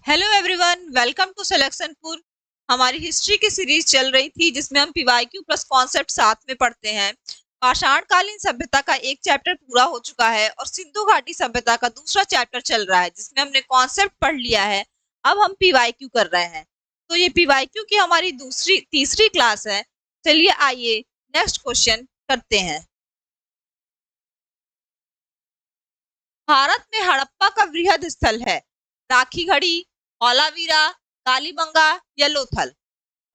Hello everyone, welcome to Selectionpur. हमारी history की series चल रही थी जिसमें हम पीवाईक्यू प्लस कॉन्सेप्ट साथ में पढ़ते हैं। पाषाण कालीन सभ्यता का एक चैप्टर पूरा हो चुका है और सिंधु घाटी सभ्यता का दूसरा चैप्टर चल रहा है जिसमें हमने कॉन्सेप्ट पढ़ लिया है। अब हम पीवाईक्यू कर रहे हैं। तो ये पीवाईक्यू की हमारी तीसरी क्लास है। चलिए आइए नेक्स्ट क्वेश्चन करते हैं। भारत में हड़प्पा का वृहद स्थल है राखी गढ़ी, धौलावीरा, कालीबंगा या लोथल।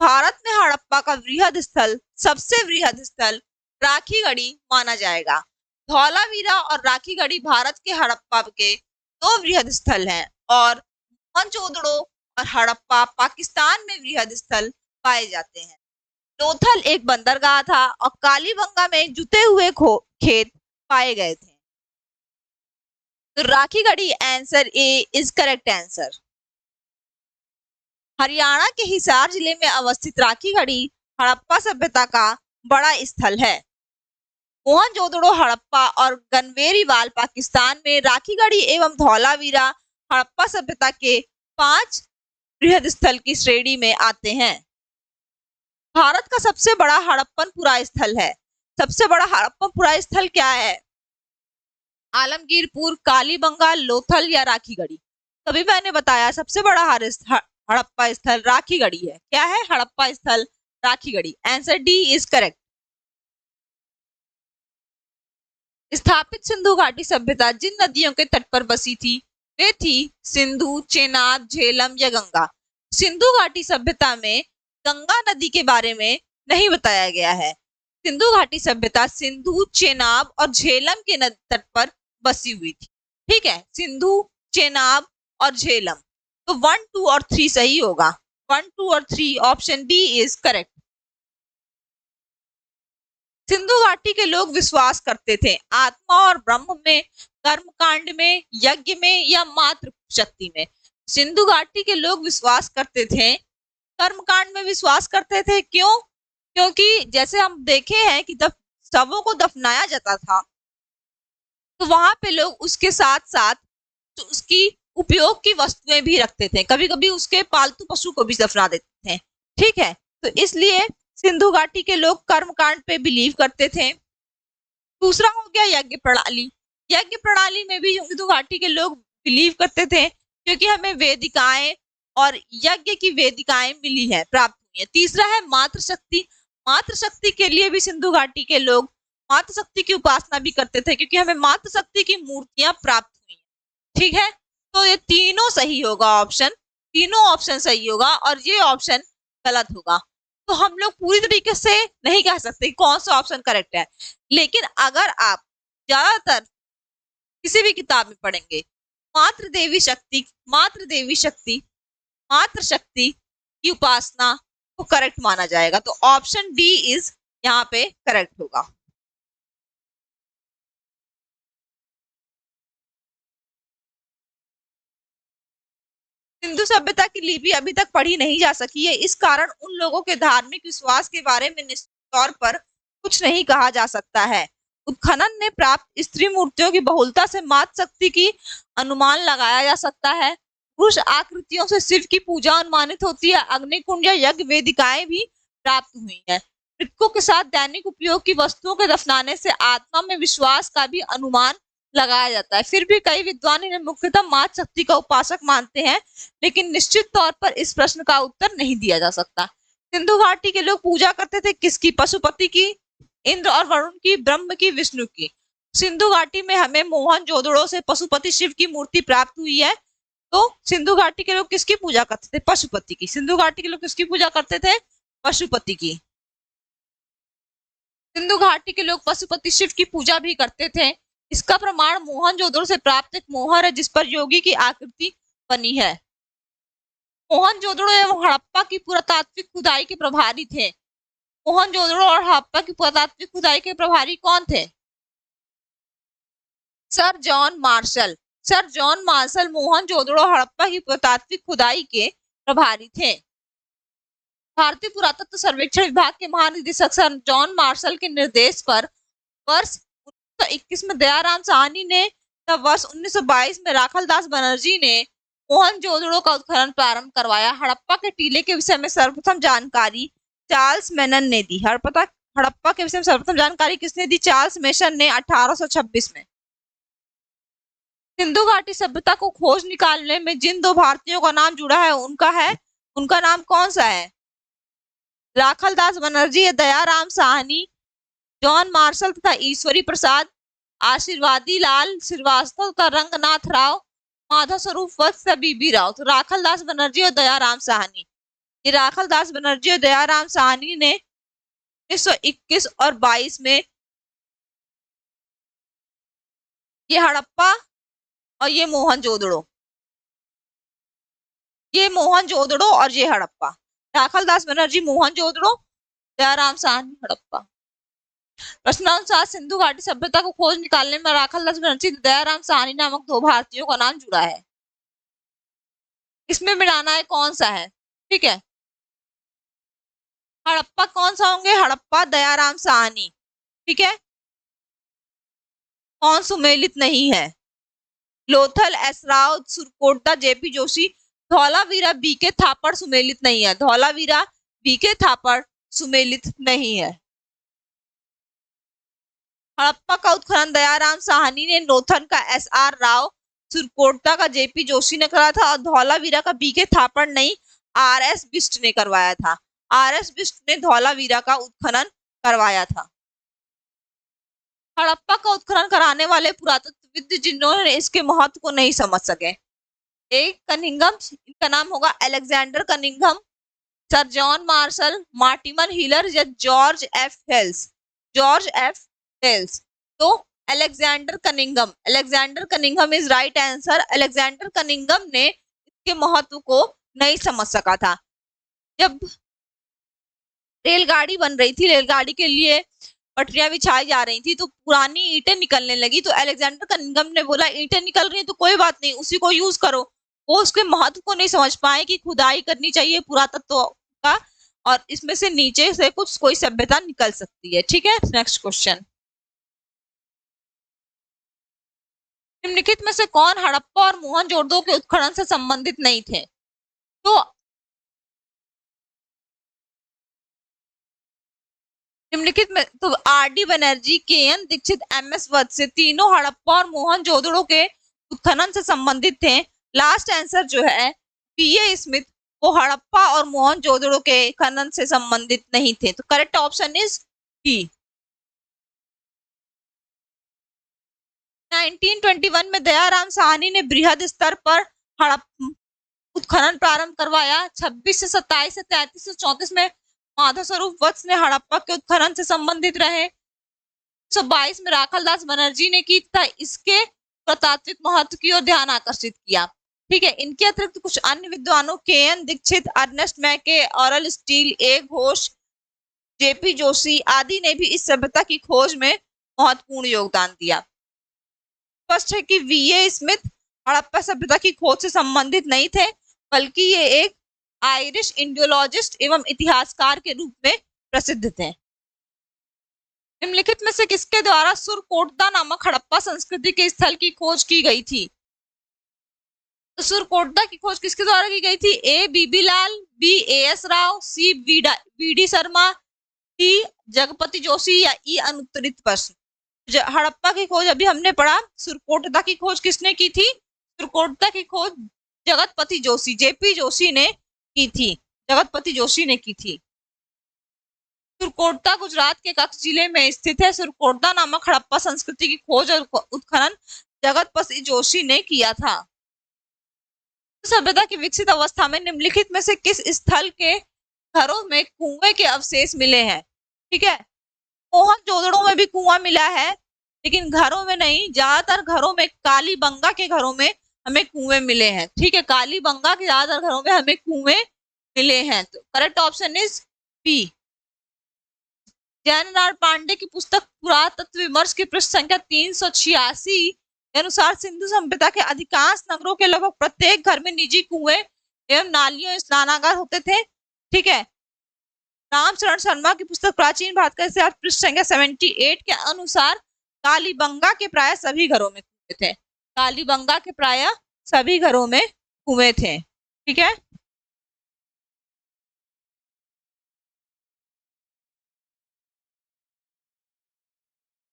भारत में हड़प्पा का वृहद स्थल सबसे वृहद स्थल राखीगढ़ी माना जाएगा। धौलावीरा और राखीगढ़ी भारत के हड़प्पा के दो वृहद स्थल हैं और मोहनजोदड़ो और हड़प्पा पाकिस्तान में वृहद स्थल पाए जाते हैं। लोथल एक बंदरगाह था और कालीबंगा में जुते हुए खेत पाए गए थे। तो Rakhigarhi answer A is correct answer. Haryana के हिसार जिले में अवस्थित राखीगढ़ी हड़प्पा सभ्यता का बड़ा स्थल है। मोहनजोदड़ो हड़प्पा और गनवेरीवाल पाकिस्तान में राखीगढ़ी एवं धौलावीरा हड़प्पा सभ्यता के 5 बृहद स्थल की श्रेणी में आते हैं। भारत का सबसे बड़ा हड़प्पनपुरा स्थल है। सबसे बड़ा हड़प्पनपुरा स्थल क्या है? आलमगीरपुर, कालीबंगा, लोथल या राखीगढ़ी। तभी मैंने बताया सबसे बड़ा हड़प्पा स्थल राखीगढ़ी है। क्या है? हड़प्पा स्थल Rakhigarhi. Answer D is correct. स्थापित सिंधु घाटी सभ्यता जिन नदियों के तट पर बसी थी वे थी सिंधु, चेनाब, झेलम या गंगा। सिंधु घाटी सभ्यता में गंगा नदी के बारे में नहीं बताया गया है। सिंधु घाटी सभ्यता सिंधु, चेनाब और झेलम के तट पर बसी हुई थी। ठीक है, सिंधु, चेनाब और झेलम। तो 1, 2 और 3 सही होगा। 1, 2 और 3 option D is correct. Sindhu घाटी के लोग विश्वास करते थे आत्मा और ब्रह्म में, कर्मकांड में, यज्ञ में या मात्र शक्ति में। सिंधु घाटी के लोग विश्वास करते थे, कर्मकांड में विश्वास करते थे। क्यों? क्योंकि जैसे हम देखे हैं कि शवों को दफनाया जाता था तो वहां पे लोग उसके साथ साथ तो उसकी उपयोग की वस्तुएं भी रखते थे। कभी कभी उसके पालतू पशु को भी दफना देते थे। ठीक है, तो इसलिए सिंधु घाटी के लोग कर्मकांड पे बिलीव करते थे। दूसरा हो गया यज्ञ प्रणाली। यज्ञ प्रणाली में भी सिंधु घाटी के लोग बिलीव करते थे क्योंकि हमें वेदिकाएं और यज्ञ की वेदिकाएं मिली है, प्राप्त हुई है। तीसरा है मातृशक्ति। मातृशक्ति के लिए भी सिंधु घाटी के लोग मातृशक्ति की उपासना भी करते थे क्योंकि हमें मातृशक्ति की मूर्तियां प्राप्त हुई है। ठीक है, तो ये तीनों सही होगा ऑप्शन। तीनों ऑप्शन सही होगा और ये ऑप्शन गलत होगा। तो हम लोग पूरी तरीके से नहीं कह सकते कौन सा ऑप्शन करेक्ट है, लेकिन अगर आप ज्यादातर किसी भी किताब में पढ़ेंगे मातृ देवी शक्ति, मातृ देवी शक्ति, मातृ शक्ति की उपासना को करेक्ट माना जाएगा। तो ऑप्शन डी इज यहाँ पे करेक्ट होगा। सिंधु सभ्यता की लिपि अभी तक पढ़ी नहीं जा सकी है। इस कारण उन लोगों के धार्मिक विश्वास के बारे में निश्चित तौर पर कुछ नहीं कहा जा सकता है। उत्खनन ने प्राप्त स्त्री मूर्तियों की बहुलता से मातृ शक्ति की अनुमान लगाया जा सकता है। पुरुष आकृतियों से शिव की पूजा अनुमानित होती है। अग्निकुंड या यज्ञ वेदिकाएं भी प्राप्त हुई है। मृतकों के साथ दैनिक उपयोग की वस्तुओं के दफनाने से आत्मा में विश्वास का भी अनुमान लगाया जाता है। फिर भी कई विद्वान इन्हें मुख्यतः मातृ शक्ति का उपासक मानते हैं, लेकिन निश्चित तौर पर इस प्रश्न का उत्तर नहीं दिया जा सकता। सिंधु घाटी के लोग पूजा करते थे किसकी? पशुपति की, इंद्र और वरुण की, ब्रह्म की, विष्णु की। सिंधु घाटी में हमें मोहनजोदड़ो से पशुपति शिव की मूर्ति प्राप्त हुई है। तो सिंधु घाटी के लोग किसकी पूजा करते थे? पशुपति की। सिंधु घाटी के लोग किसकी पूजा करते थे? पशुपति की। सिंधु घाटी के लोग पशुपति शिव की पूजा भी करते थे। इसका प्रमाण मोहनजोदड़ो से प्राप्त एक मोहर है जिस पर योगी की आकृति बनी है। मोहनजोदड़ो एवं हड़प्पा की पुरातात्विक खुदाई के प्रभारी थे। मोहनजोदड़ो और हड़प्पा की पुरातात्विक खुदाई के प्रभारी कौन थे? Sir John martial. Sir John martial Mohenjodaro Harappa की पुरातात्विक खुदाई के प्रभारी थे। भारतीय पुरातत्व सर्वेक्षण विभाग के महानिदेशक सर जॉन मार्शल के निर्देश पर वर्ष 1921 में दयाराम साहनी ने तब वर्ष 1922 में राखलदास बनर्जी ने मोहनजोदड़ो का उत्खनन प्रारंभ करवाया? हड़प्पा के टीले के विषय में सर्वप्रथम जानकारी चार्ल्स मेनन ने दी। हड़प्पा के विषय में सर्वप्रथम जानकारी किसने दी? चार्ल्स मेसन ने 1826 में। सिंधु घाटी सभ्यता को खोज निकालने में जिन दो भारतीयों का नाम जुड़ा है उनका नाम कौन सा है? राखलदास बनर्जी या दयाराम साहनी, जॉन मार्शल तथा ईश्वरी प्रसाद, आशीर्वादी लाल श्रीवास्तव तथा रंगनाथ राव, माधव स्वरूप वत्स या बीबी राव। तो राखलदास बनर्जी और दयाराम साहनी, ये राखलदास बनर्जी और दयाराम साहनी ने 1921 और 22 में ये हड़प्पा और ये मोहनजोदड़ो और ये हड़प्पा। राखलदास बनर्जी मोहनजोदड़ो, दयाराम साहनी हड़प्पा। प्रश्नानुसार सिंधु घाटी सभ्यता को खोज निकालने में राखलदास बनर्जी, दयाराम साहनी नामक दो भारतीयों का नाम जुड़ा है। इसमें मिलाना है कौन सा है? ठीक है, हड़प्पा कौन सा होंगे? हड़प्पा दयाराम साहनी। ठीक है, कौन सुमेलित नहीं है? Lothal, S Rao, Surkotada, JP Joshi, Dholavira, BK Thapar सुमेलित नहीं है। धौलावीरा, बीके थापड़ सुमेलित नहीं है। हड़प्पा का उत्खनन दयाराम साहनी ने, लोथल का एस आर राव, सुरकोटा का जेपी जोशी ने करा था और धौलावीरा का बीके थापड़ नहीं, आर एस बिष्ट ने करवाया था। आर एस बिष्ट ने धौलावीरा का उत्खनन करवाया था। हड़प्पा का उत्खनन कराने वाले पुरातत्वविद जिन्होंने इसके महत्व को नहीं समझ सके। एक कनिंघम, इनका नाम होगा Alexander Cunningham, sir John Marshall, Mortimer Wheeler या George F Dales. George F Dales. तो Alexander Cunningham is right answer. Alexander Cunningham ने इसके महत्व को नहीं समझ सका था। जब रेलगाड़ी बन रही थी, रेलगाड़ी के लिए पटरियां बिछाई जा रही थी, तो पुरानी ईंटें निकलने लगी। तो अलेक्जेंडर कनिंघम ने बोला ईंटें निकल रही हैं तो कोई बात नहीं, उसी को यूज करो। वो उसके महत्व को नहीं समझ पाए कि खुदाई करनी चाहिए पुरातत्व का, और इसमें से नीचे से कोई सभ्यता निकल सकती है। ठीक है, नेक्स्ट क्वेश्चन। निम्नलिखित में से कौन हड़प्पा और मोहनजोदड़ो के उत्खनन से संबंधित नहीं थे? तो निम्नलिखित में तो आर डी बनर्जी, के एन दीक्षित, एम एस वत्स, तीनों हड़प्पा और मोहनजोदड़ो के उत्खनन से संबंधित थे। लास्ट आंसर जो है पी ए स्मिथ, वो हड़प्पा और मोहनजोदड़ो के खनन से संबंधित नहीं थे। तो करेक्ट ऑप्शन इज बी। 1921 में दयाराम साहनी ने बृहद स्तर पर हड़प्पा उत्खनन प्रारंभ करवाया। 26 से 27 से 33 से 34 में माधव स्वरूप वत्स ने हड़प्पा के उत्खनन से संबंधित रहे। 1922 में राखलदास बनर्जी ने की तथा इसके पुरातात्विक महत्व की ओर ध्यान आकर्षित किया। ठीक है, इनके अतिरिक्त कुछ अन्य विद्वानों के एन दीक्षित, अर्नेस्ट मैके, ऑरल स्टील, ए घोष, जेपी जोशी आदि ने भी इस सभ्यता की खोज में महत्वपूर्ण योगदान दिया। स्पष्ट है कि वी ए स्मिथ हड़प्पा सभ्यता की खोज से संबंधित नहीं थे, बल्कि ये एक आयरिश इंडियोलॉजिस्ट एवं इतिहासकार के रूप में प्रसिद्ध थे। निम्नलिखित में से किसके द्वारा सुरकोटदा नामक हड़प्पा संस्कृति के स्थल की खोज की गई थी? तो सुरकोटदा की खोज किसके द्वारा की गई थी? A BB Lal, B A S Rao, C V D Sharma, D Jagpati Joshi या ई अनुत्तरित प्रश्न। हड़प्पा की खोज अभी हमने पढ़ा। सुरकोटदा की खोज किसने की थी? सुरकोटदा की खोज जगतपति जोशी, जेपी जोशी ने की थी। जगतपति जोशी ने की थी। सुरकोटदा गुजरात के कच्छ जिले में स्थित है। सुरकोटदा नामक हड़प्पा संस्कृति की खोज और उत्खनन जगतपति जोशी ने किया था। सभ्यता की विकसित अवस्था में निम्नलिखित में से किस स्थल के घरों में कुएं के अवशेष मिले हैं? ठीक है, मोहनजोदड़ो में भी कुआं मिला है, लेकिन घरों में नहीं। ज्यादातर घरों में, कालीबंगा के घरों में हमें कुएं मिले हैं। ठीक है, कालीबंगा के ज्यादातर घरों में हमें कुएं मिले हैं। तो करेक्ट ऑप्शन इज बी। जैनलाल पांडे की पुस्तक पुरातत्व विमर्श की पृष्ठ संख्या 386 के अनुसार सिंधु सभ्यता के अधिकांश नगरों के लगभग प्रत्येक घर में निजी कुएं एवं नालियों, स्नानागार होते थे। ठीक है, रामचरण शर्मा की पुस्तक प्राचीन भारत का इतिहास पृष्ठ संख्या 78 के अनुसार कालीबंगा के प्राय सभी घरों में कुएं थे। कालीबंगा के प्राय सभी घरों में हुए थे। ठीक है,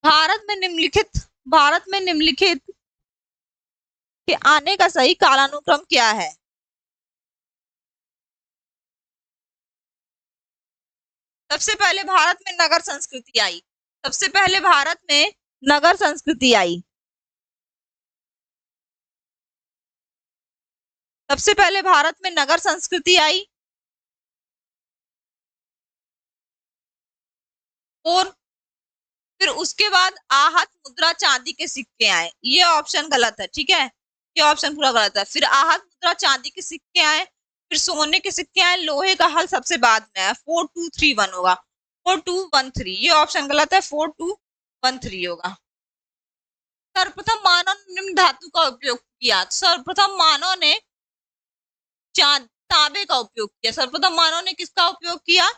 भारत में निम्नलिखित भारत में निम्नलिखित के आने का सही कालानुक्रम क्या है? सबसे पहले भारत में नगर संस्कृति आई। सबसे पहले भारत में नगर संस्कृति आई। सबसे पहले भारत में नगर संस्कृति आई और फिर उसके बाद आहत मुद्रा चांदी के सिक्के आए। ये ऑप्शन गलत है, ठीक है, ये ऑप्शन पूरा गलत है। फिर आहत मुद्रा चांदी के सिक्के आए, फिर सोने के सिक्के आए, लोहे का हल सबसे बाद में आया। 4231 होगा, 4213। ये ऑप्शन गलत है, 4213 होगा। सर्वप्रथम मानव ने निम्न धातु का उपयोग किया। सर्वप्रथम मानव ने चांद तांबे का उपयोग किया। सर्वप्रथम मानव ने किसका उपयोग किया?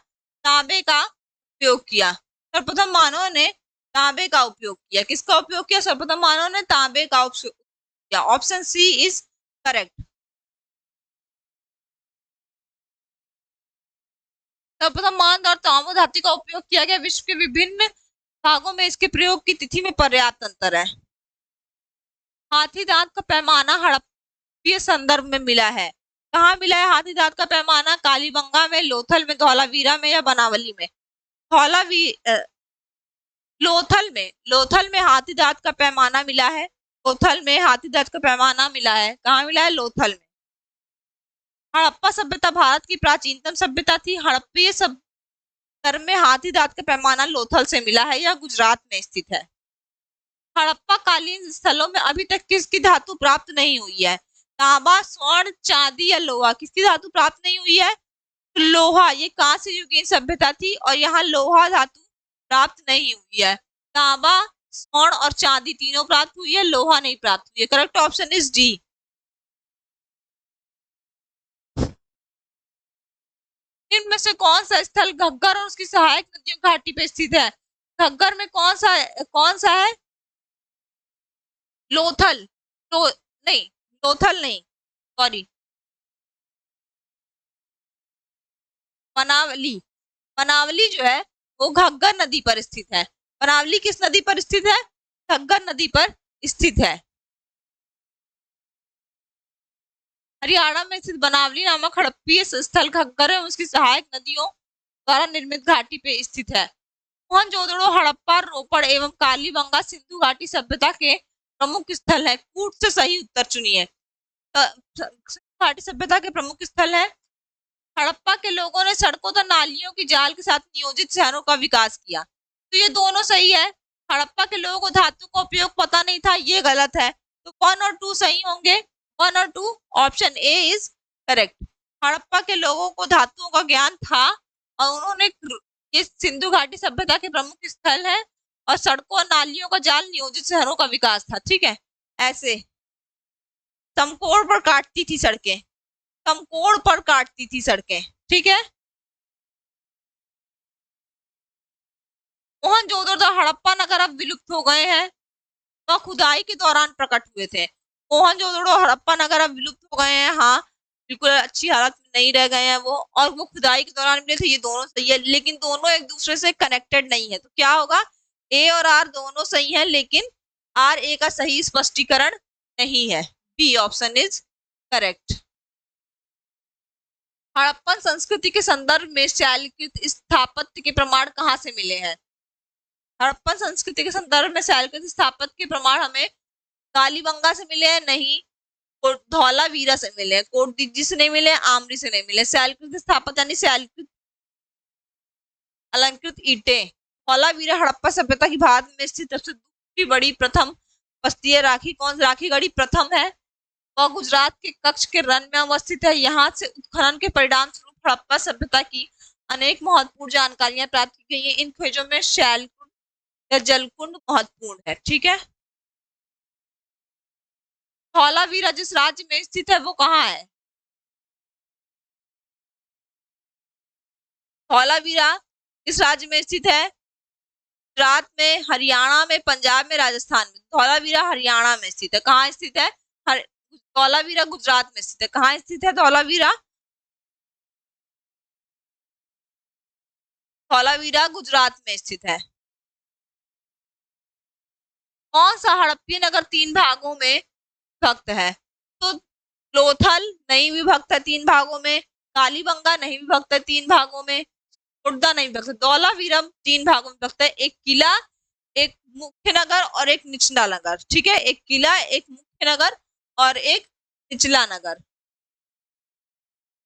तांबे का उपयोग किया। सर्वप्रथम मानव ने तांबे का उपयोग किया। किसका उपयोग किया? सर्वप्रथम मानव ने तांबे का उपयोग किया। Option C is correct. सर्वप्रथम मानव और तांबा धातु का उपयोग किया गया। विश्व के विभिन्न भागों में इसके प्रयोग की तिथि में पर्याप्त अंतर है। हाथी दांत का पैमाना हड़प्पीय संदर्भ में मिला है। कहाँ मिला है हाथी दांत का पैमाना? कालीबंगा में, लोथल में, धौलावीरा में या बनावली में? लोथल में हाथी दांत का पैमाना मिला है। लोथल में हाथी दांत का पैमाना मिला है। कहाँ मिला है? लोथल में। हड़प्पा सभ्यता भारत की प्राचीनतम सभ्यता थी। हड़प्पीय संदर्भ में हाथी दांत का पैमाना लोथल से मिला है या गुजरात में स्थित है। हड़प्पा कालीन स्थलों में अभी तक किसकी धातु प्राप्त नहीं हुई है? तांबा, स्वर्ण, चांदी या लोहा? किसकी धातु प्राप्त नहीं हुई है? लोहा। ये कांस्य युगीन सभ्यता थी और यहाँ लोहा धातु प्राप्त नहीं हुई है। तांबा, स्वर्ण और चांदी तीनों प्राप्त हुई है, लोहा नहीं प्राप्त हुई है। Correct option is D. इनमें से कौन सा स्थल घग्गर और उसकी सहायक नदियों घाटी पे स्थित है? घग्गर में कौन सा है? लोथल। नहीं, लोथल नहीं, सॉरी, मनावली। मनावली जो है वो घग्गर नदी पर स्थित है। मनावली किस नदी पर स्थित है? घग्गर नदी पर स्थित है। हरियाणा में स्थित बनावली नामक हड़प्पीय स्थल घग्गर एवं उसकी सहायक नदियों द्वारा निर्मित घाटी पे स्थित है। मोहनजोदड़ो, हड़प्पा, रोपड़ एवं कालीबंगा सिंधु घाटी सभ्यता के प्रमुख स्थल है। कूट से सही उत्तर चुनिए। सिंधु घाटी सभ्यता के प्रमुख स्थल है। हड़प्पा के लोगों ने सड़कों तथा नालियों की जाल के साथ नियोजित शहरों का विकास किया। तो ये दोनों सही है। हड़प्पा के लोगों को धातु का उपयोग पता नहीं था, ये गलत है। तो 1 और 2 सही होंगे। 1 और 2, option A is correct. Harappa के लोगों को धातुओं का ज्ञान था और उन्होंने ये सिंधु घाटी सभ्यता के प्रमुख स्थल है और सड़कों और नालियों का जाल, नियोजित शहरों का विकास था। ठीक है, ऐसे समकोण पर काटती थी सड़कें, समकोण पर काटती थी सड़कें। ठीक है, मोहनजोदड़ो हड़प्पा नगर अब विलुप्त हो गए हैं, वह खुदाई के दौरान प्रकट हुए थे। मोहनजोदड़ो हड़प्पा नगर अब विलुप्त हो गए हैं, हाँ, बिल्कुल अच्छी हालत में नहीं रह गए हैं वो, और वो खुदाई के दौरान मिले थे। ये दोनों सही है, लेकिन दोनों एक दूसरे से कनेक्टेड नहीं है। तो क्या होगा? ए और आर दोनों सही है, लेकिन आर ए का सही स्पष्टीकरण नहीं है। B option is correct. Harappan संस्कृति के संदर्भ में शैलकृत स्थापत्य के प्रमाण कहाँ से मिले हैं? हड़प्पन संस्कृति के संदर्भ में शैलकृत स्थापत्य के प्रमाण हमें कालीबंगा से मिले हैं, नहीं, धौलावीरा से मिले हैं, कोटदीजी से नहीं मिले, आमरी से नहीं मिले। शैलकृत स्थापत्य यानी शैलकृत अलंकृत ईंटें। धौलावीरा हड़प्पा सभ्यता की भारत में स्थित सबसे दूसरी बड़ी प्रथम बस्ती है। राखी गढ़ी प्रथम है, वह गुजरात के कच्छ के रण में अवस्थित है। यहाँ से उत्खनन के परिणाम स्वरूप हड़प्पा सभ्यता की अनेक महत्वपूर्ण जानकारियां प्राप्त की गई हैं। इन खोजों में शैलकुंड या जलकुंड महत्वपूर्ण है। ठीक है, धौलावीरा जिस राज्य में स्थित है वो कहाँ है? धौलावीरा किस राज्य में स्थित है? गुजरात में, हरियाणा में, पंजाब में, राजस्थान में। धौलावीरा हरियाणा में स्थित है। कहाँ स्थित है? धौलावीरा गुजरात में स्थित है। कहाँ स्थित है धौलावीरा? धौलावीरा गुजरात में स्थित है। कौन सा हड़प्पी नगर 3 भागों में विभक्त है? तो लोथल नहीं विभक्त है 3 भागों में, कालीबंगा नहीं विभक्त है 3 भागों में, खुर्दा नहीं विभक्त है। धौलावीरा 3 भागों में विभक्त है, एक किला, एक मुख्य नगर और एक निचला नगर। ठीक है, एक किला, एक मुख्य नगर और एक निचला नगर।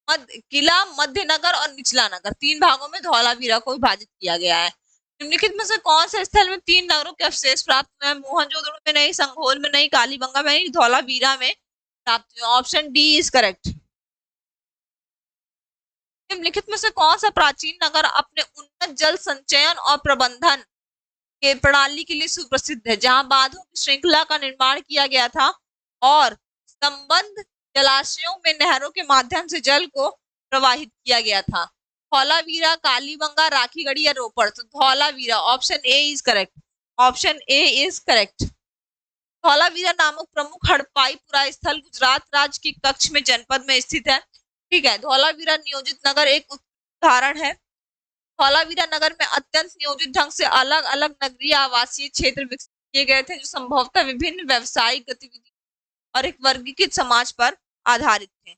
किला, मध्य नगर और निचला नगर, 3 भागों में धौलावीरा को विभाजित किया गया है। निम्नलिखित में से कौन से स्थल में 3 नगरों के अवशेष प्राप्त हुए हैं? मोहनजोदड़ो में नहीं, संघोल में नहीं, कालीबंगा में नहीं, धौलावीरा में प्राप्त हुए। Option D is correct. निम्नलिखित में से कौन सा प्राचीन नगर अपने उन्नत जल संचयन और प्रबंधन के प्रणाली के लिए सुप्रसिद्ध है, जहां बांधों की श्रृंखला का निर्माण किया गया था और संबंध जलाशयों में नहरों के माध्यम से जल को प्रवाहित किया गया था? धौलावीरा, कालीबंगा, राखीगढ़ी या रोपड़? तो Dholavira, option A is correct. Option A is correct. Dholavira नामक प्रमुख हड़प्पाई पुरा स्थल गुजरात राज्य के कच्छ में जनपद में स्थित है। ठीक है, धौलावीरा नियोजित नगर एक उदाहरण है। धौलावीरा नगर में अत्यंत नियोजित ढंग से अलग अलग नगरीय आवासीय क्षेत्र विकसित किए गए थे, जो संभवतः विभिन्न व्यावसायिक गतिविधि और एक वर्गीकृत समाज पर आधारित थे।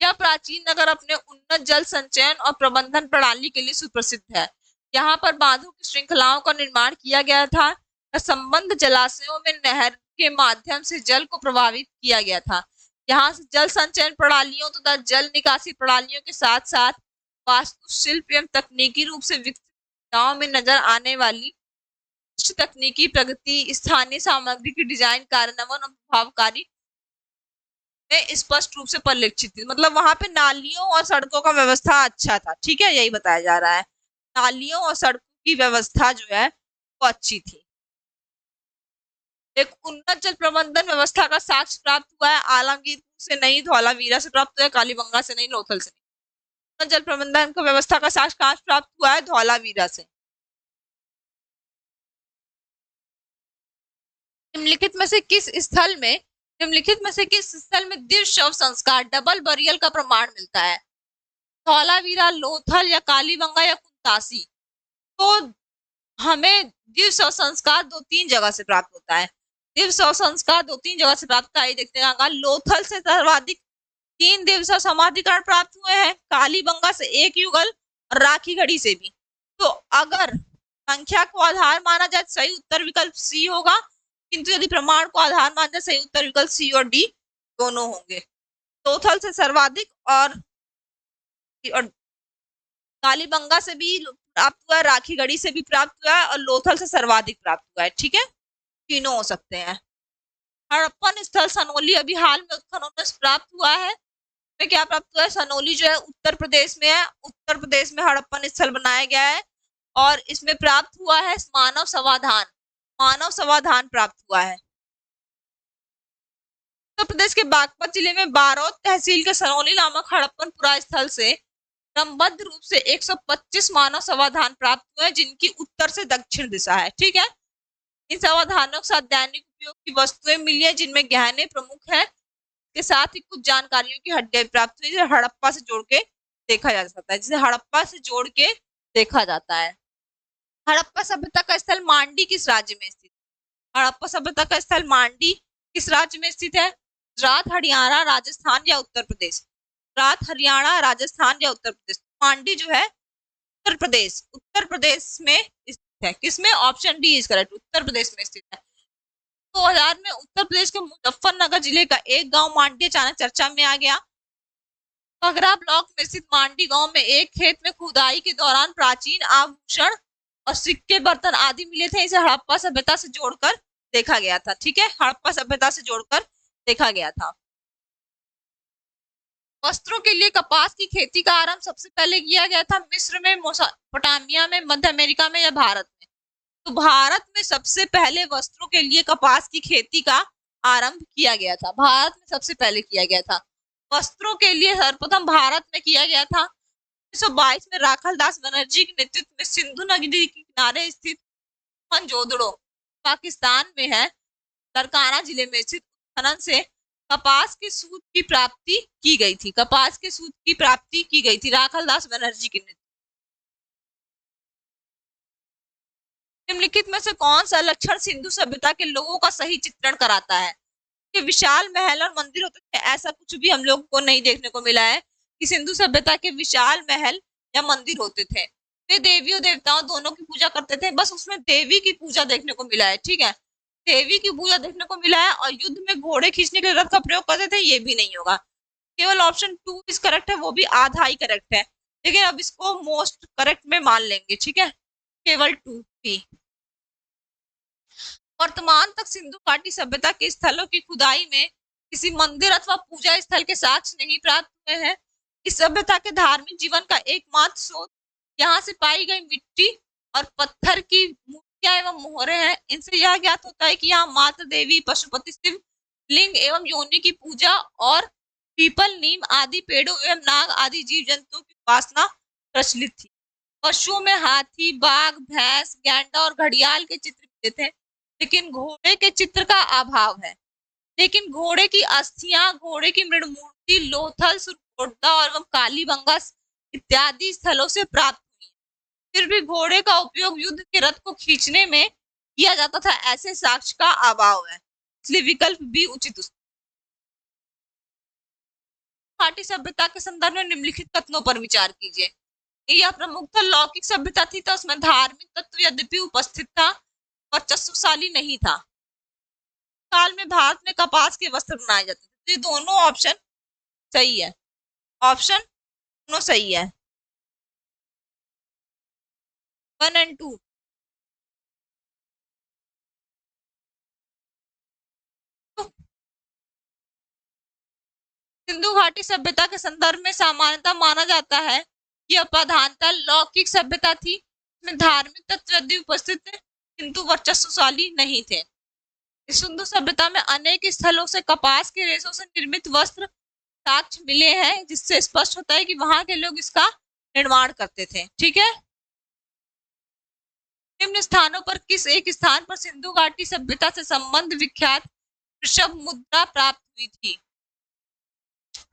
यह प्राचीन नगर अपने उन्नत जल संचयन और प्रबंधन प्रणाली के लिए सुप्रसिद्ध है। यहाँ पर बांधों की श्रृंखलाओं का निर्माण किया गया था, संबंध जलाशयों में नहर के माध्यम से जल को प्रभावित किया गया था। यहाँ से जल संचयन प्रणालियों तथा जल निकासी प्रणालियों के साथ साथ वास्तुशिल्प एवं तकनीकी रूप से विकसित गांव में नजर आने वाली उच्च तकनीकी प्रगति, स्थानीय सामग्री की डिजाइन, कार्यान्वयन और प्रभावकारी में स्पष्ट रूप से परिलक्षित थी। मतलब वहां पे नालियों और सड़कों का व्यवस्था अच्छा था। ठीक है, यही बताया जा रहा है, नालियों और सड़कों की व्यवस्था जो है वो अच्छी थी। एक उन्नत जल प्रबंधन व्यवस्था का साक्ष्य प्राप्त हुआ है आलमगीर से नहीं, धौलावीरा से प्राप्त हुआ है, कालीबंगा से नहीं, लोथल से नहीं। जल प्रबंधन को व्यवस्था का साक्ष्य कहाँ प्राप्त हुआ है? धौलावीरा से। निम्नलिखित में से किस स्थल में दिव्य शव संस्कार डबल बरियल का प्रमाण मिलता है? धौलावीरा, लोथल या कालीबंगा या कुंतासी? तो हमें दिव्य शव संस्कार 2-3 जगह से प्राप्त होता है। दिव्य शव संस्कार 2-3 जगह से प्राप्त होता है, देखते हैं। लोथल से सर्वाधिक 3 दिव्य शव समाधिकरण प्राप्त हुए हैं, कालीबंगा से 1 युगल और राखीगढ़ी से भी। तो अगर संख्या को आधार माना जाए सही उत्तर विकल्प सी होगा, किंतु यदि प्रमाण को आधार माना जाए सही उत्तर विकल्प सी और डी दोनों होंगे। लोथल से सर्वाधिक और कालीबंगा से भी प्राप्त हुआ है, राखीगढ़ी से भी प्राप्त हुआ है और लोथल से सर्वाधिक प्राप्त हुआ है। ठीक है, तीनों हो सकते हैं। हड़प्पन स्थल सनोली अभी हाल में उत्खनन से प्राप्त हुआ है। में क्या प्राप्त हुआ है? सनोली जो है उत्तर प्रदेश में है, उत्तर प्रदेश में हड़प्पन स्थल बनाया गया है और इसमें प्राप्त हुआ है मानव समाधान, मानव समाधान प्राप्त हुआ है। उत्तर प्रदेश के बागपत जिले में बारोद तहसील के सनोली नामक हड़प्पन पुरा स्थल से क्रमबद्ध रूप से 125 मानव समाधान प्राप्त हुए, जिनकी उत्तर से दक्षिण दिशा है। ठीक है, इन समाधानों के साथ दैनिक उपयोग की वस्तुएं मिली है, जिनमें गहने प्रमुख है, के साथ ही कुछ जानकारियों की हड्डियां प्राप्त हुई, जिसे हड़प्पा से जोड़ के देखा जा सकता है, जिसे हड़प्पा से जोड़ के देखा जाता है। हड़प्पा सभ्यता का स्थल मांडी किस राज्य में स्थित? हड़प्पा सभ्यता का स्थल मांडी किस राज्य में स्थित है? गुजरात, हरियाणा, राजस्थान या उत्तर प्रदेश? गुजरात, हरियाणा, राजस्थान या उत्तर प्रदेश? मांडी जो है उत्तर प्रदेश, उत्तर प्रदेश में स्थित है। किसमें? Option D is correct, Uttar Pradesh में स्थित है। 2000 में उत्तर प्रदेश के मुजफ्फरनगर जिले का एक गांव मांडी अचानक चर्चा में आ गया। पगरा ब्लॉक में स्थित मांडी गांव में एक खेत में खुदाई के दौरान प्राचीन आभूषण और सिक्के, बर्तन आदि मिले थे। इसे हड़प्पा सभ्यता से जोड़कर देखा गया था। ठीक है, हड़प्पा सभ्यता से जोड़कर देखा गया था। वस्त्रों के लिए कपास की खेती का आरंभ सबसे पहले किया गया था मिस्र में, मेसोपोटामिया में, मध्य अमेरिका में या भारत में? तो भारत में सबसे पहले वस्त्रों के लिए कपास की खेती का आरंभ किया गया था। भारत में सबसे पहले किया गया था। वस्त्रों के लिए सर्वप्रथम भारत में किया गया था 1922 में राखल दास बनर्जी के नेतृत्व में सिंधु नदी के किनारे स्थित मोहनजोदड़ो पाकिस्तान में है, लरकाना जिले में स्थित उत्खनन से कपास के सूत की प्राप्ति की गई थी। कपास के सूत की प्राप्ति की गई थी राखालदास बनर्जी के नेतृत्व। निम्नलिखित में से कौन सा लक्षण सिंधु सभ्यता के लोगों का सही चित्रण कराता है? कि विशाल महल और मंदिर होते थे, ऐसा कुछ भी हम लोग को नहीं देखने को मिला है कि सिंधु सभ्यता के विशाल महल या मंदिर होते थे। वे देवियों देवताओं दोनों की पूजा करते थे, बस उसमें देवी की पूजा देखने को मिला है। ठीक है, देवी की पूजा देखने को मिला है, और युद्ध में घोड़े खींचने के लिए रथ का प्रयोग करते थे, ये भी नहीं होगा। केवल ऑप्शन 2 इज करेक्ट है, वो भी आधा ही करेक्ट है, लेकिन अब इसको मोस्ट करेक्ट में मान लेंगे। ठीक है, केवल 2 भी। वर्तमान तक सिंधु घाटी सभ्यता के स्थलों की खुदाई में किसी मंदिर अथवा पूजा स्थल के साक्ष्य नहीं प्राप्त हुए हैं। इस सभ्यता के धार्मिक जीवन का एकमात्र स्रोत यहाँ से पाई गई मिट्टी और पत्थर की मूर्तियां एवं मोहरे हैं। इनसे यह ज्ञात होता है कि यहाँ माता देवी, पशुपति शिव लिंग एवं योनि की पूजा और पीपल, नीम आदि पेड़ों एवं नाग आदि जीव जंतुओं की उपासना प्रचलित थी। पशुओं में हाथी, बाघ, भैंस, गैंडा और घड़ियाल के चित्र मिलते थे, लेकिन घोड़े के चित्र का अभाव है। लेकिन घोड़े की अस्थियां, घोड़े की मृणमूर्ति लोथल, सुरकोटदा और कालीबंगा इत्यादि स्थलों से प्राप्त हुई। फिर भी घोड़े का उपयोग युद्ध के रथ को खींचने में किया जाता था, ऐसे साक्ष्य का अभाव है, इसलिए विकल्प बी उचित। घाटी सभ्यता के संदर्भ में निम्नलिखित कथनों पर विचार कीजिए। यह प्रमुखतः लौकिक सभ्यता थी, तो उसमें धार्मिक तत्व यद्यपि उपस्थित था, वर्चस्वशाली नहीं था। काल में भारत में कपास के वस्त्र बनाए जाते थे। तो ये दोनों ऑप्शन सही है, ऑप्शन दोनों सही है, 1 और 2। सिंधु घाटी सभ्यता के संदर्भ में सामान्यतः माना जाता है कि यह प्रधानतः लौकिक सभ्यता थी, इसमें धार्मिक तत्व यद्यपि उपस्थित थे किंतु वर्चस्वशाली नहीं थे। सिंधु सभ्यता में अनेक स्थलों से कपास के रेशों से निर्मित वस्त्र साक्ष्य मिले हैं, जिससे स्पष्ट होता है कि वहां के लोग इसका निर्माण करते थे। ठीक है, निम्न स्थानों पर किस एक स्थान पर सिंधु घाटी सभ्यता से संबंध विख्यात वृषभ मुद्रा प्राप्त हुई थी?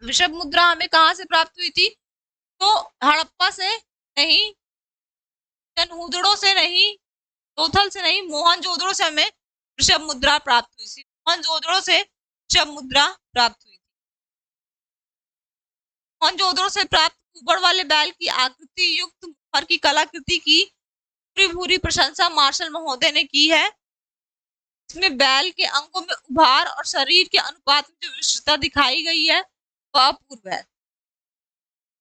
वृषभ मुद्रा हमें कहां से प्राप्त हुई थी? तो हड़प्पा से नहीं, जनहुदड़ो से नहीं, लोथल से नहीं, मोहनजोदड़ो से हमें वृषभ मुद्रा प्राप्त हुई थी। मोहनजोदड़ो से वृषभ मुद्रा प्राप्त हुई थी। मोहनजोदड़ो से प्राप्त कुबड़ वाले बैल की आकृति युक्त मुखर की कलाकृति की पूरी भूरी प्रशंसा मार्शल महोदय ने की है। इसमें बैल के अंगों में उभार और शरीर के अनुपात में जो विशिष्टता दिखाई गई है वह अपूर्व है।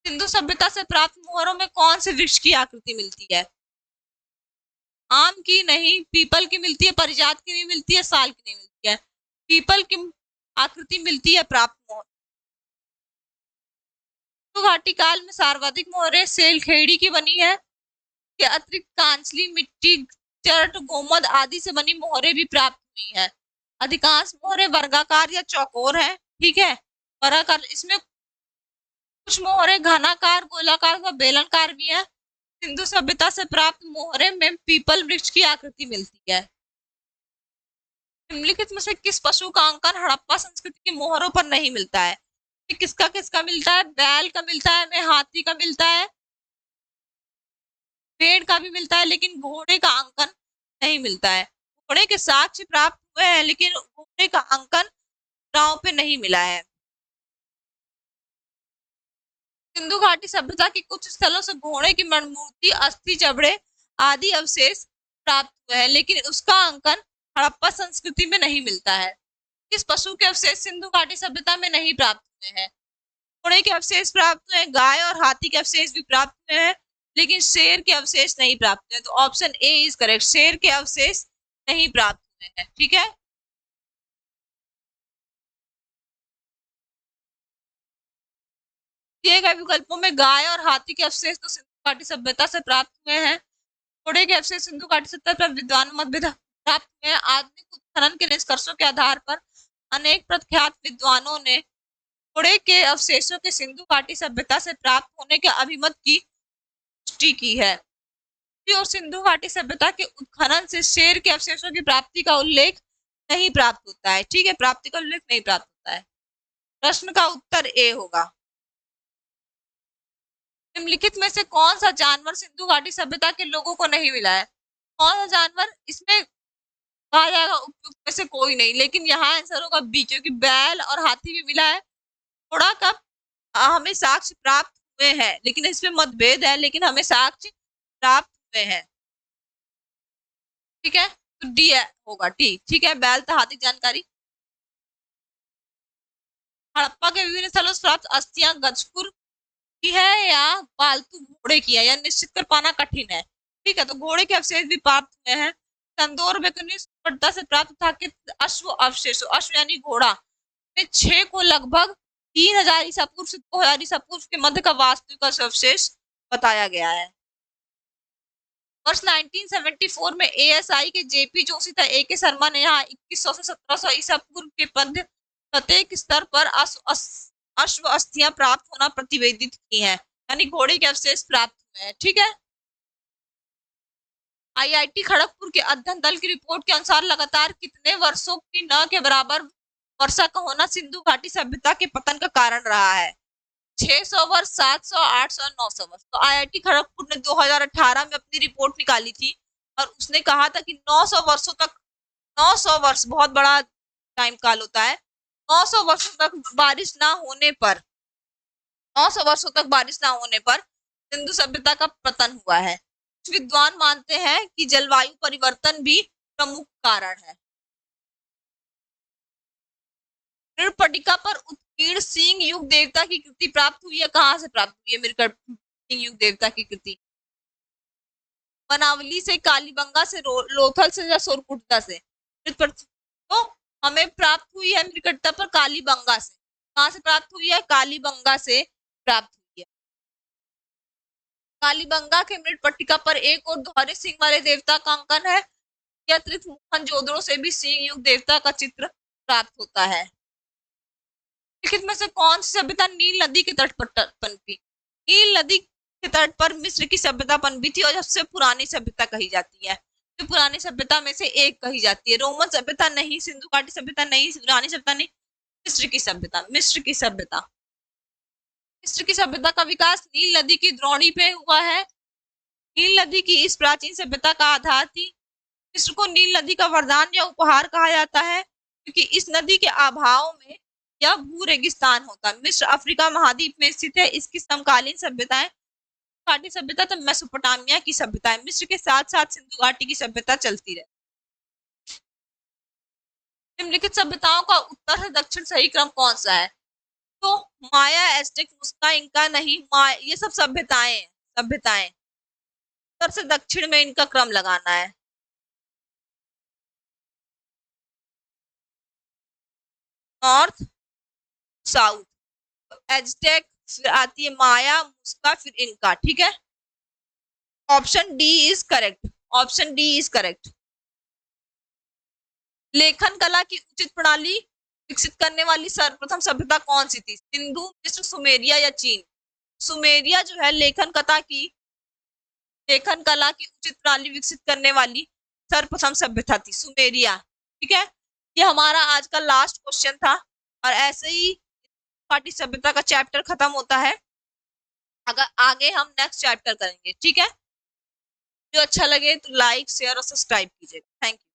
सिंधु सभ्यता से प्राप्त मोहरों में कौन से वृक्ष की आकृति मिलती है? आम की नहीं, पीपल की मिलती है, परिजात की नहीं मिलती है, साल की नहीं मिलती है, पीपल की आकृति मिलती है प्राप्त मोहर। तो घाटी काल में सर्वाधिक मोहरें सेलखेड़ी की बनी है, के अतिरिक्त कांचली, मिट्टी, चरट, गोमद आदि से बनी मोहरें भी प्राप्त हुई है। अधिकांश मोहरें वर्गाकार या चौकोर है। ठीक है, वर्गाकार, इसमें कुछ मोहरें घनाकार, गोलाकार व बेलनकार भी है। सिंधु सभ्यता से प्राप्त मोहरे में पीपल वृक्ष की आकृति मिलती है। निम्नलिखित में से किस पशु का अंकन हड़प्पा संस्कृति की मोहरों पर नहीं मिलता है? किसका किसका मिलता है? बैल का मिलता है, हमें हाथी का मिलता है, पेड़ का भी मिलता है, लेकिन घोड़े का अंकन नहीं मिलता है। घोड़े के साक्ष्य प्राप्त हुए हैं, लेकिन घोड़े का अंकन गांव पे नहीं मिला है। सिंधु घाटी सभ्यता के कुछ स्थलों से घोड़े की मणमूर्ति, अस्थि, जबड़े आदि अवशेष प्राप्त हुए हैं, लेकिन उसका अंकन हड़प्पा संस्कृति में नहीं मिलता है। किस पशु के अवशेष सिंधु घाटी सभ्यता में नहीं प्राप्त हुए हैं? घोड़े के अवशेष प्राप्त हुए, गाय और हाथी के अवशेष भी प्राप्त हुए हैं, लेकिन शेर के अवशेष नहीं प्राप्त हुए। तो ऑप्शन ए इज करेक्ट, शेर के अवशेष नहीं प्राप्त हुए हैं। ठीक है, दिए गए विकल्पों में गाय और हाथी के अवशेष तो सिंधु घाटी सभ्यता से प्राप्त हुए हैं। घोड़े के अवशेष सिंधु घाटी सभ्यता पर विद्वान मतभेद प्राप्त हुए हैं। आधुनिक उत्खनन के निष्कर्षों के आधार पर अनेक प्रख्यात विद्वानों ने घोड़े के अवशेषों के सिंधु घाटी सभ्यता से प्राप्त होने के अभिमत की पुष्टि की है। और सिंधु घाटी सभ्यता के उत्खनन से शेर के अवशेषों की प्राप्ति का उल्लेख नहीं प्राप्त होता है। ठीक है, प्राप्ति का उल्लेख नहीं प्राप्त होता है। प्रश्न का उत्तर ए होगा। निम्नलिखित में से कौन सा जानवर सिंधु घाटी सभ्यता के लोगों को नहीं मिला है? कौन सा जानवर इसमें कहा जाएगा उपयुक्त में से कोई नहीं, लेकिन यहाँ आंसर होगा बी, क्योंकि बैल और हाथी भी मिला है। घोड़ा का हमें साक्ष्य प्राप्त हुए हैं, लेकिन इसमें मतभेद है, लेकिन हमें साक्ष्य प्राप्त हुए हैं। ठीक है, तो डी होगा, डी। ठीक है, बैल था हाथी जानकारी। हड़प्पा के विभिन्न स्थलों से प्राप्त अस्थियां गजपुर की है या पालतू घोड़े की है, या निश्चित कर पाना कठिन है। ठीक है, तो घोड़े के अवशेष भी प्राप्त हुए हैं। संदौर बेकुनिस्पट्टा से प्राप्त था कि अश्व अवशेष, अश्व यानी घोड़ा, में 6 को लगभग 3000 ईसा पूर्व से 2000 ईसा पूर्व के मध्य का वास्तविक अवशेष बताया गया है। वर्ष 1974 में एएसआई के जेपी जोशी था ए के शर्मा ने यहाँ 2100 से 1700 ईसा पूर्व के मध्य प्रत्येक स्तर पर अश्व अस्थियां प्राप्त होना प्रतिवेदित की हैं, यानी घोड़े के अवशेष प्राप्त हुए हैं। ठीक है, आईआईटी खड़गपुर के अध्ययन दल की रिपोर्ट के अनुसार लगातार कितने वर्षों की न के बराबर वर्षा का होना सिंधु घाटी सभ्यता के पतन का कारण रहा है? 600 वर्ष, 700, 800, 900 वर्ष। तो आईआईटी खड़गपुर ने 2018 में अपनी रिपोर्ट निकाली थी और उसने कहा था कि 900 वर्षों तक, 900 वर्ष बहुत बड़ा टाइम काल होता है, 900 वर्षों तक बारिश ना होने पर, 900 वर्षों तक बारिश ना होने पर सिंधु सभ्यता का पतन हुआ है। कुछ विद्वान मानते हैं कि जलवायु परिवर्तन भी प्रमुख कारण है। मृणपटिका पर उत्कीर्ण सिंह युग देवता की कृति प्राप्त हुई है, कहाँ से प्राप्त हुई है मृणपटिका सिंह युग देवता की कृति? बनावली से, कालीबंगा से, लोथल से या सोरकुटदा से? तो हमें प्राप्त हुई है मृणपटिका पर कालीबंगा से। कहाँ से प्राप्त हुई है? कालीबंगा से प्राप्त हुई है। कालीबंगा के मृणपटिका पर एक और दोहरे सिंह वाले देवता का अंकन है। अतिरिक्त मोहनजोदड़ो से भी सिंह युग देवता का चित्र प्राप्त होता है। निम्नलिखित में से कौन सी सभ्यता नील नदी के तट पर पनपी? नील नदी के तट पर मिस्र की सभ्यता पनपी थी और सबसे पुरानी सभ्यता कही जाती है। तो पुरानी सभ्यता में से एक कही जाती है। रोमन सभ्यता नहीं, सिंधु घाटी सभ्यता नहीं, पुरानी सभ्यता नहीं, मिस्र की सभ्यता, मिस्र की सभ्यता। मिस्र की सभ्यता का विकास नील नदी की द्रोणी पे हुआ है। नील नदी की इस प्राचीन सभ्यता का आधार थी। मिस्र को नील नदी का वरदान या उपहार कहा जाता है, क्योंकि इस नदी के अभाव में यह भू रेगिस्तान होता। मिस्र अफ्रीका महाद्वीप में स्थित है। इसकी समकालीन सभ्यताएं घाटी सभ्यता तो मेसोपोटामिया की सभ्यता है। मिस्र के साथ साथ सिंधु घाटी की सभ्यता चलती रहे। निम्नलिखित सभ्यताओं का उत्तर से दक्षिण सही क्रम कौन सा है? तो माया, एस्टेक, मुस्का, इंका नहीं, ये सब सभ्यताएं, सभ्यताएं। उत्तर से दक्षिण में इनका क्रम लगाना है। नॉर्थ साउथ, एज़टेक, फिर आती है माया, मुस्का, फिर इनका। ठीक है, option D is correct, option D is correct. लेखन कला की उचित प्रणाली विकसित करने वाली सर्वप्रथम सभ्यता कौन सी थी? सिंधु, मिस्र, सुमेरिया या चीन? सुमेरिया जो है लेखन कला की उचित प्रणाली विकसित करने वाली सर्वप्रथम सभ्यता थी, सुमेरिया। ठीक है, ये हमारा आज का लास्ट क्वेश्चन था और ऐसे ही घाटी सभ्यता का चैप्टर खत्म होता है। अगर आगे हम नेक्स्ट चैप्टर करेंगे। ठीक है, जो अच्छा लगे तो लाइक, शेयर और सब्सक्राइब कीजिएगा। Thank you.